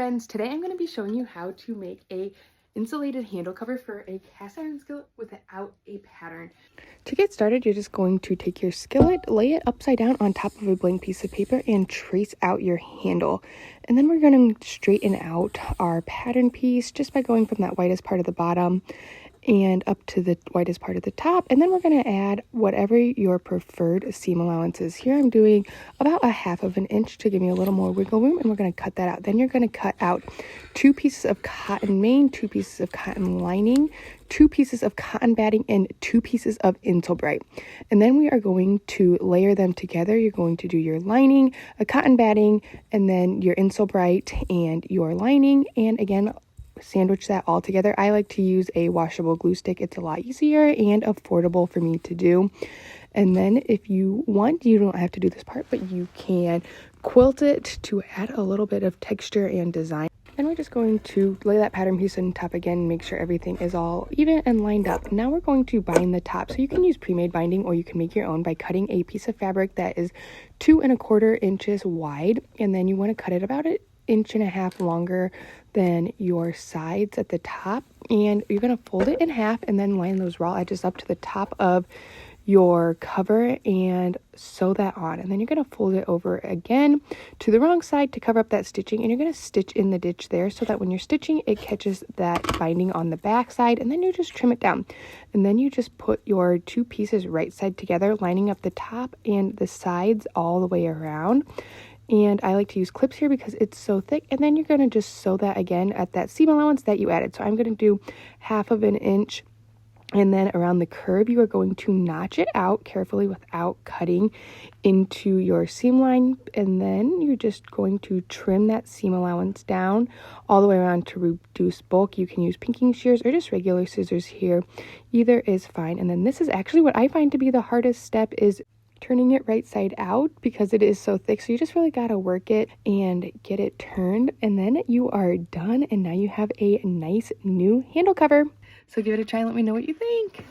Friends, today I'm going to be showing you how to make a insulated handle cover for a cast iron skillet without a pattern. To get started, you're just going to take your skillet, lay it upside down on top of a blank piece of paper, and trace out your handle. And then we're going to straighten out our pattern piece just by going from that whitest part of the bottom and up to the whitest part of the top. And then we're going to add whatever your preferred seam allowance is. Here I'm doing about 1/2 of an inch to give me a little more wiggle room, and we're going to cut that out. Then you're going to cut out 2 pieces of cotton main, 2 pieces of cotton lining, 2 pieces of cotton batting, and 2 pieces of Insulbright. And then we are going to layer them together. You're going to do your lining, a cotton batting, and then your Insulbright and your lining, and again sandwich that all together. I like to use a washable glue stick. It's a lot easier and affordable for me to do. And then if you want, you don't have to do this part, but you can quilt it to add a little bit of texture and design. And we're just going to lay that pattern piece on top again and make sure everything is all even and lined up. Now we're going to bind the top. So you can use pre-made binding, or you can make your own by cutting a piece of fabric that is 2 1/4 inches wide, and then you want to cut it about 1.5 inches longer than your sides at the top, and you're going to fold it in half and then line those raw edges up to the top of your cover and sew that on. And then you're going to fold it over again to the wrong side to cover up that stitching, and you're going to stitch in the ditch there so that when you're stitching it catches that binding on the back side, and then you just trim it down. And then you just put your 2 pieces right side together, lining up the top and the sides all the way around. And I like to use clips here because it's so thick. And then you're going to just sew that again at that seam allowance that you added. So I'm going to do 1/2 inch. And then around the curve, you are going to notch it out carefully without cutting into your seam line. And then you're just going to trim that seam allowance down all the way around to reduce bulk. You can use pinking shears or just regular scissors here. Either is fine. And then this is actually what I find to be the hardest step, is turning it right side out because it is so thick. So you just really got to work it and get it turned, and then you are done. And now you have a nice new handle cover. So give it a try and let me know what you think.